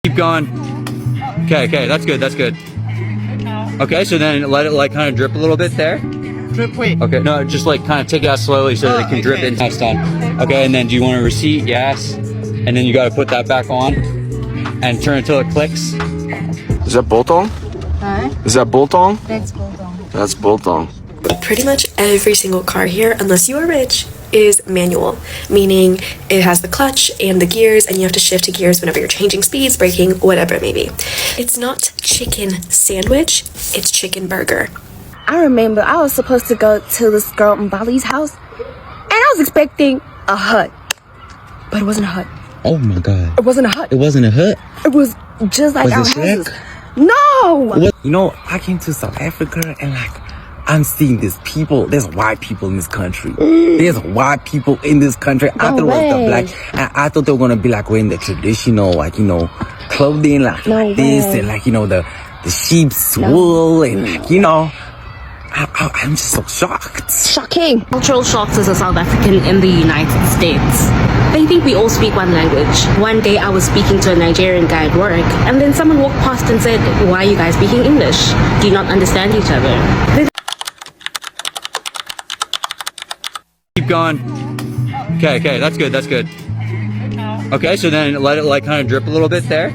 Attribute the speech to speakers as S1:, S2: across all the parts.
S1: Keep going. Okay, that's good, Okay, so then let it like kind of drip a little bit there.
S2: Drip, wait.
S1: Okay, no, just like kind of take it out slowly so that it can drip in. That's done. Okay, and then do you want a receipt? Yes. And then you got to put that back on and turn until it clicks.
S3: Is that bolt on?
S4: Huh?
S3: Is that bolt on?
S4: That's bolt on.
S3: That's bolt on.
S5: Pretty much every single car here, unless you are rich, is manual, meaning it has the clutch and the gears, and you have to shift to gears whenever you're changing speeds, braking, whatever it may be. It's not chicken sandwich, it's chicken burger.
S4: I remember I was supposed to go to this girl in Bali's house, and I was expecting a hut, but it wasn't a hut.
S6: Oh my god.
S4: It wasn't a hut.
S6: It wasn't a hut?
S4: It was just like
S6: Was
S4: our
S6: it Shrek?
S4: houses. No!
S6: You know, I came to South Africa and like, I'm seeing these people. There's white people in this country. There's white people in this country. I thought it was the black. And I thought they were gonna be like wearing the traditional, like, you know, clothing like, like this and like, you know, the sheep's wool and like, you know. I'm just so shocked.
S4: Shocking.
S7: Cultural shocks as a South African in the United States. They think we all speak one language. One day I was speaking to a Nigerian guy at work, and then someone walked past and said, "Why are you guys speaking English? Do you not understand each other?"
S1: Keep going. Okay, that's good. Okay, so then let it like kind of drip a little bit there.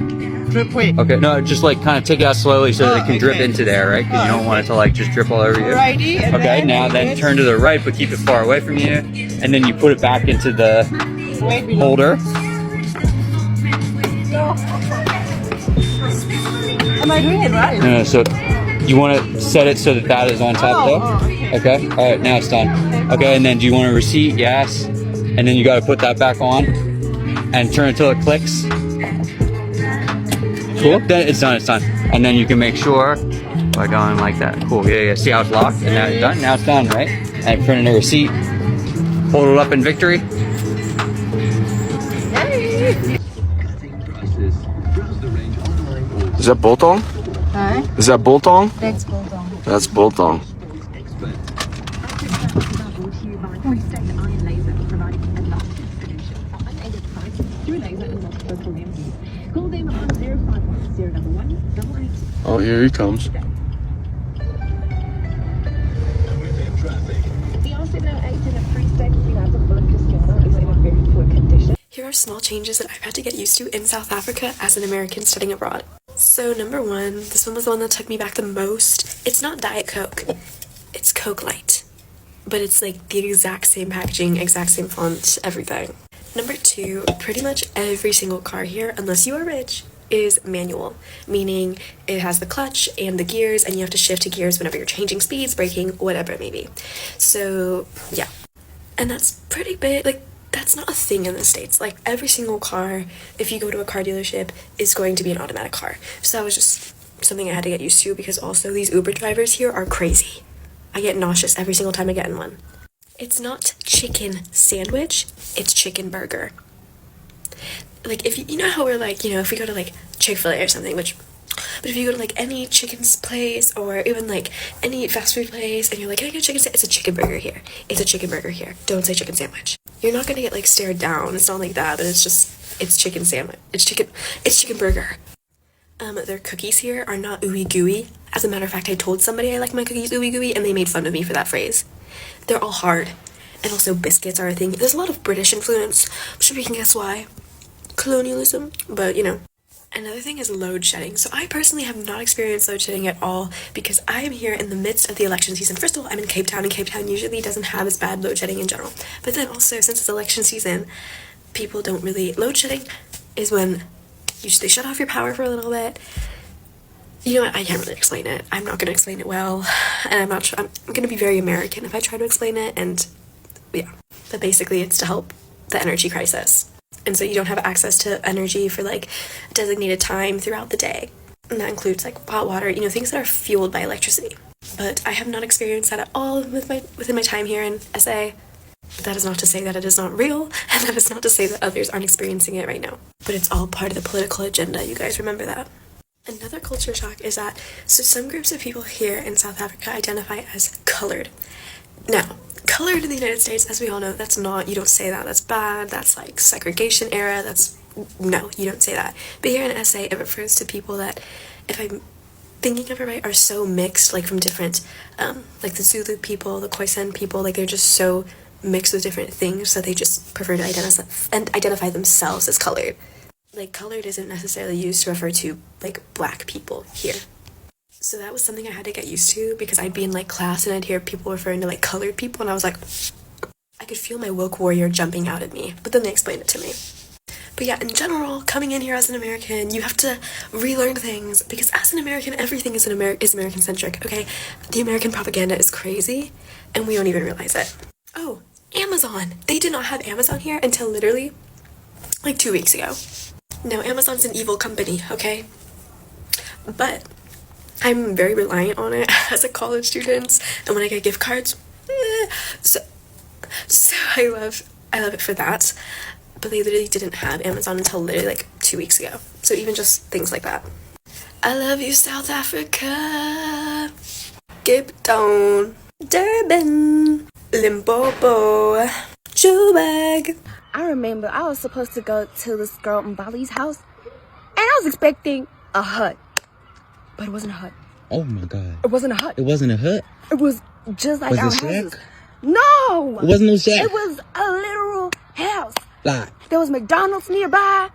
S2: Drip, wait.
S1: Okay, no, just like kind of take it out slowly so that it can drip into there, right? Because you don't want it to like just drip all over you.
S2: Righty, and
S1: Okay, now then turn to the right, but keep it far away from you, and then you put it back into the holder.
S2: Am I doing it right?
S1: No, so you want to set it so that that is on top though. Okay, all right, now it's done. Okay, and then do you want a receipt? Yes. And then you got to put that back on and turn until it clicks. Cool. Then it's done. And then you can make sure by going like that. Cool. Yeah. See how it's locked? And now it's done. Now it's done, right? And print a receipt. Hold it up in victory.
S3: Is that bolt on?
S4: Huh?
S3: Is that bolt on?
S4: That's bolt on.
S3: That's bolt on. Oh, here he comes.
S5: Here are small changes that I've had to get used to in South Africa as an American studying abroad. So number one, this one was the one that took me back the most. It's not Diet Coke, it's Coke Light. But it's like the exact same packaging, exact same font, everything. Number two, pretty much every single car here, unless you are rich, is manual, meaning it has the clutch and the gears, and you have to shift to gears whenever you're changing speeds, braking, whatever it may be. So yeah, and that's pretty big. Like, that's not a thing in the States. Like, every single car, if you go to a car dealership, is going to be an automatic car. So that was just something I had to get used to, because also these Uber drivers here are crazy. I get nauseous every single time I get in one. It's not chicken sandwich, it's chicken burger. Like, if you know how we're like, you know, if we go to like Chick-fil-A or something, but if you go to like any chicken's place or even like any fast food place and you're like, can I get a chicken sandwich? It's a chicken burger here. It's a chicken burger here. Don't say chicken sandwich. You're not gonna get like stared down. It's not like that, but it's chicken sandwich. It's chicken burger. Their cookies here are not ooey gooey. As a matter of fact, I told somebody I like my cookies ooey gooey and they made fun of me for that phrase. They're all hard. And also biscuits are a thing. There's a lot of British influence. I'm sure we can guess why. Colonialism, but you know. Another thing is load shedding. So I personally have not experienced load shedding at all because I am here in the midst of the election season. First of all, I'm in Cape Town, and Cape Town usually doesn't have as bad load shedding in general. But then also, since it's election season, people don't really... Load shedding is when they shut off your power for a little bit. You know what? I can't really explain it. I'm not going to explain it well, and I'm going to be very American if I try to explain it, and yeah. But basically, it's to help the energy crisis. And so you don't have access to energy for like a designated time throughout the day. And that includes like hot water, you know, things that are fueled by electricity. But I have not experienced that at all within my time here in SA. That is not to say that it is not real, and that is not to say that others aren't experiencing it right now. But it's all part of the political agenda, you guys remember that. Another culture shock is that, so some groups of people here in South Africa identify as colored. Now, colored in the United States, as we all know, that's not, you don't say that, that's bad, that's like segregation era, that's no, you don't say that. But here in SA, it refers to people that, if I'm thinking of it right, are so mixed, like from different, like the Zulu people, the Khoisan people, like they're just so mixed with different things that they just prefer to identify themselves as colored. Like, colored isn't necessarily used to refer to, like, black people here. So that was something I had to get used to, because I'd be in, like, class and I'd hear people referring to, like, colored people, and I was like, I could feel my woke warrior jumping out at me, but then they explained it to me. But yeah, in general, coming in here as an American, you have to relearn things, because as an American, everything is American-centric, okay? The American propaganda is crazy, and we don't even realize it. Oh, Amazon! They did not have Amazon here until literally, like, 2 weeks ago. No, Amazon's an evil company, okay? But I'm very reliant on it as a college student, and when I get gift cards, so I love it for that. But they literally didn't have Amazon until literally like 2 weeks ago. So even just things like that. I love you, South Africa. Cape Town, Durban, Limpopo, Joburg.
S4: I remember I was supposed to go to this girl in Bali's house, and I was expecting a hut, but it wasn't a hut.
S6: Oh my god.
S4: It wasn't a hut.
S6: It wasn't a hut?
S4: It was just like
S6: Was
S4: our
S6: it shack?
S4: houses. No!
S6: It wasn't no shack?
S4: It was a literal house.
S6: Like,
S4: There was McDonald's nearby.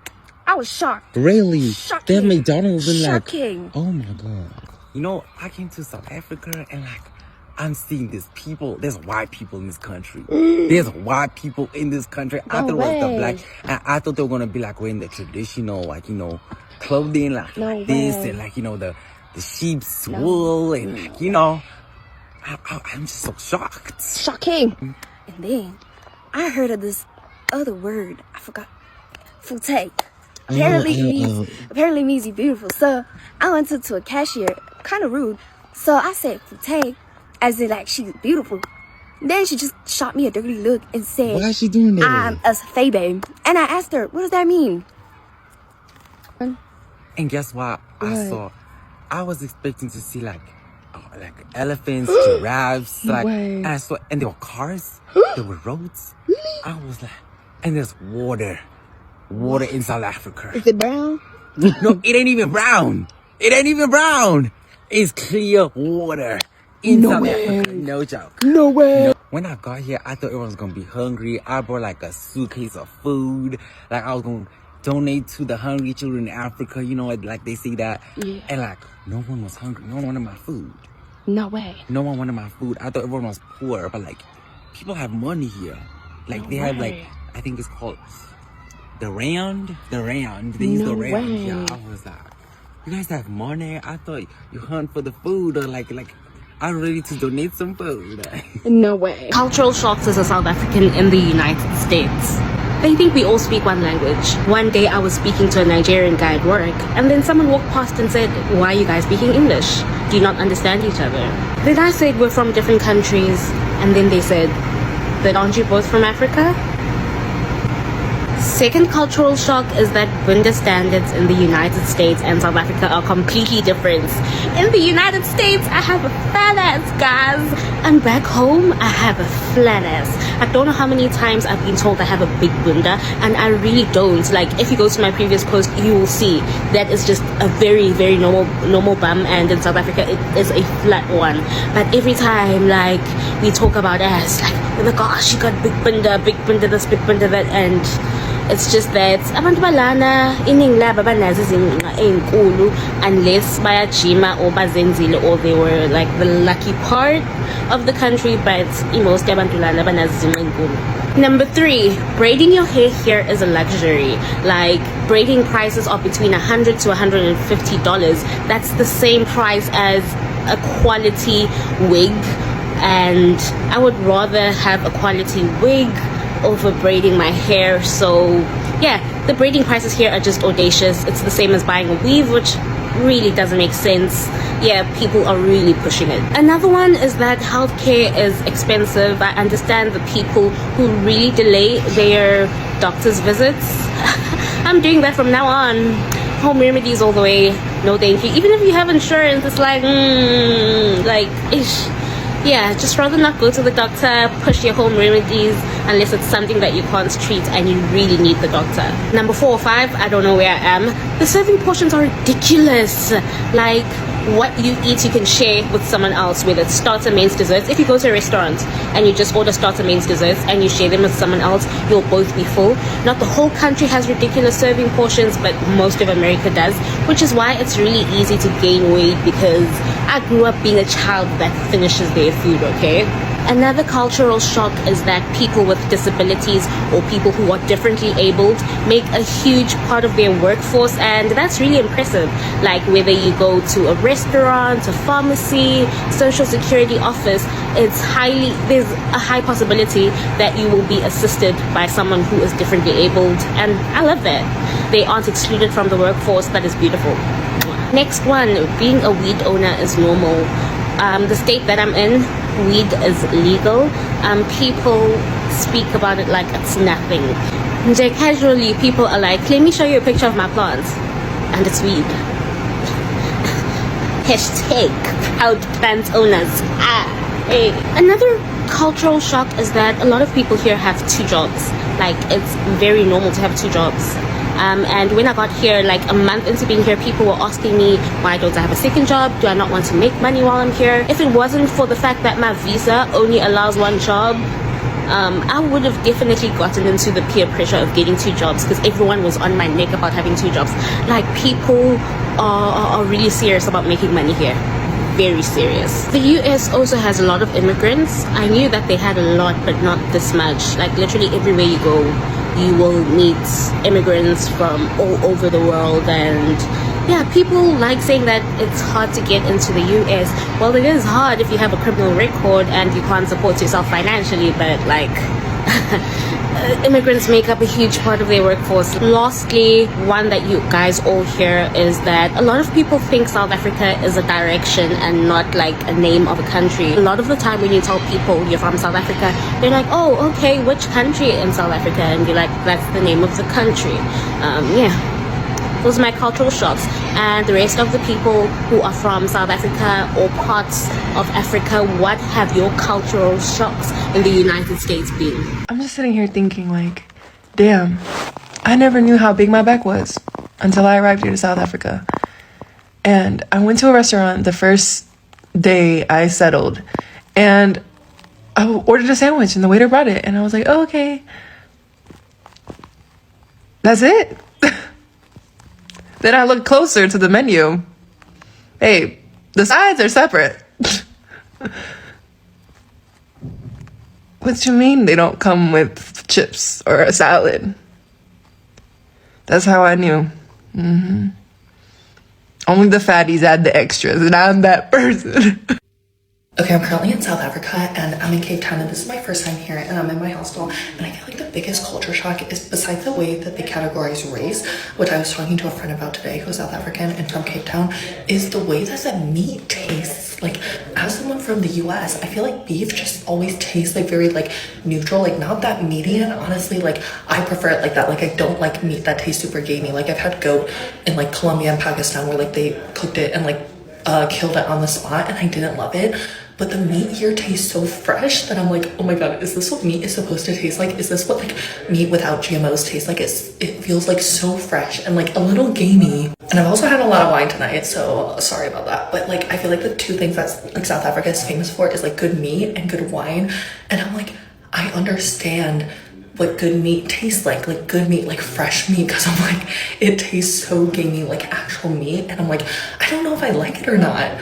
S4: I was shocked.
S6: really?
S4: Shocking.
S6: They have McDonald's in like...
S4: Shocking.
S6: Oh my god. You know, I came to South Africa and like, I'm seeing these people. There's white people in this country. There's white people in this country. I thought it was the black. And I thought they were gonna be like wearing the traditional, like, you know, clothing like,
S4: No
S6: like this
S4: way.
S6: and like, you know, the sheep's wool and like, you know. I'm just so shocked.
S4: Shocking. And then I heard of this other word. I forgot. Fute. Apparently means you beautiful. So I went to a cashier, kind of rude. So I said Fute, as in like she's beautiful. Then she just shot me a dirty look and said,
S6: Why is she doing that?
S4: I'm a Febe. And I asked her, what does that mean?
S6: And guess what? I was expecting to see like elephants, giraffes, like, and I saw, and there were cars, there were roads. I was like, and there's water in South Africa.
S4: Is it brown?
S6: No, it ain't even brown. It ain't even brown. It's clear water in South Africa. No joke.
S4: No way.
S6: No. When I got here, I thought everyone was gonna be hungry. I brought like a suitcase of food. Like I was gonna donate to the hungry children in Africa. You know, like they say that.
S4: Yeah.
S6: And like no one was hungry. No one wanted my food.
S4: No way.
S6: No one wanted my food. I thought everyone was poor, but like people have money here. Like they have like, I think it's called the rand. They use the rand. Yeah, I was like, you guys have money? I thought you hunt for the food, or like I'm ready to donate some food.
S4: No way.
S7: Cultural shocks as a South African in the United States. They think we all speak one language. One day I was speaking to a Nigerian guy at work, and then someone walked past and said, why are you guys speaking English? Do you not understand each other? Then I said, we're from different countries, and then they said, then aren't you both from Africa? Second cultural shock is that gender standards in the United States and South Africa are completely different. In the United States, I have a fat ass, guys. And back home, I have a flat ass. I don't know how many times I've been told I have a big bunda, and I really don't. Like, if you go to my previous post, you will see that is just a very, very normal bum, and in South Africa, it is a flat one. But every time, like, we talk about ass, like, oh my gosh, you got big bunda this, big bunda that, and it's just that abantu balana iningi labo banazo izinqa ezinkulu unless bayajima or bazenzile, or they were like the lucky part of the country, but most abantu lana banazo izinqa ezinkulu. Number 3, braiding your hair here is a luxury. Like, braiding prices are between $100 to $150. That's the same price as a quality wig, and I would rather have a quality wig over braiding my hair. So yeah, the braiding prices here are just audacious. It's the same as buying a weave, which really doesn't make sense. Yeah, people are really pushing it. Another one is that healthcare is expensive. I understand the people who really delay their doctor's visits. I'm doing that from now on. Home remedies all the way, no thank you. Even if you have insurance, it's like ish. Yeah, just rather not go to the doctor, push your home remedies. unless it's something that you can't treat and you really need the doctor. Number 4 or 5, I don't know where I am. The serving portions are ridiculous. Like, what you eat you can share with someone else, whether it's starter, mains, desserts. If you go to a restaurant and you just order starter, mains, desserts and you share them with someone else, you'll both be full. Not the whole country has ridiculous serving portions, but most of America does, which is why it's really easy to gain weight, because I grew up being a child that finishes their food, okay? Another cultural shock is that people with disabilities or people who are differently abled make a huge part of their workforce, and that's really impressive. Like, whether you go to a restaurant, a pharmacy, social security office, there's a high possibility that you will be assisted by someone who is differently abled, and I love that. They aren't excluded from the workforce. That is beautiful. Next one, being a weed owner is normal. The state that I'm in, weed is legal. People speak about it like it's nothing. Casually, people are like, let me show you a picture of my plants, and it's weed. Hashtag proud plant owners. Hey. Another cultural shock is that a lot of people here have 2 jobs. Like, it's very normal to have 2 jobs. And when I got here, like a month into being here, people were asking me, why don't I have a second job? Do I not want to make money while I'm here? If it wasn't for the fact that my visa only allows 1 job, I would have definitely gotten into the peer pressure of getting 2 jobs, because everyone was on my neck about having 2 jobs. Like, people are really serious about making money here. Very serious. The US also has a lot of immigrants. I knew that they had a lot, but not this much. Like, literally everywhere you go, you will meet immigrants from all over the world. And yeah, people like saying that it's hard to get into the US. Well, it is hard if you have a criminal record and you can't support yourself financially, but like immigrants make up a huge part of their workforce. Lastly, one that you guys all hear is that a lot of people think South Africa is a direction and not like a name of a country. A lot of the time when you tell people you're from South Africa, they're like, oh, okay, which country in South Africa? And you're like, that's the name of the country. Yeah. Those are my cultural shocks. And the rest of the people who are from South Africa or parts of Africa, what have your cultural shocks in the United States been?
S8: I'm just sitting here thinking like, damn, I never knew how big my back was until I arrived here to South Africa. And I went to a restaurant the first day I settled, and I ordered a sandwich and the waiter brought it, and I was like, oh, okay. That's it? Then I looked closer to the menu. Hey, the sides are separate. What do you mean they don't come with chips or a salad? That's how I knew. Only the fatties add the extras, and I'm that person.
S9: Okay, I'm currently in South Africa and I'm in Cape Town, and this is my first time here, and I'm in my hostel, and I feel like the biggest culture shock is, besides the way that they categorize race, which I was talking to a friend about today who's South African and from Cape Town, is the way that the meat tastes. Like, as someone from the US, I feel like beef just always tastes like very like neutral, like not that meaty, and honestly, like I prefer it like that. Like, I don't like meat that tastes super gamey. Like, I've had goat in like Colombia and Pakistan where like they cooked it and like killed it on the spot, and I didn't love it. But the meat here tastes so fresh that I'm like, oh my god, is this what meat is supposed to taste like? Is this what like meat without GMOs tastes like? It feels like so fresh and like a little gamey. And I've also had a lot of wine tonight, so sorry about that. But like, I feel like the 2 things that like South Africa is famous for is like good meat and good wine. And I'm like, I understand what good meat tastes like good meat, like fresh meat, because I'm like, it tastes so gamey, like actual meat, and I'm like, I don't know if I like it or not.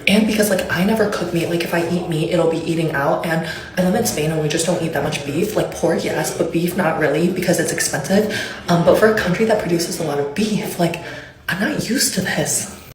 S9: And because like I never cook meat, like if I eat meat, it'll be eating out, and I live in Spain and we just don't eat that much beef. Like pork, yes, but beef, not really, because it's expensive. But for a country that produces a lot of beef, like I'm not used to this.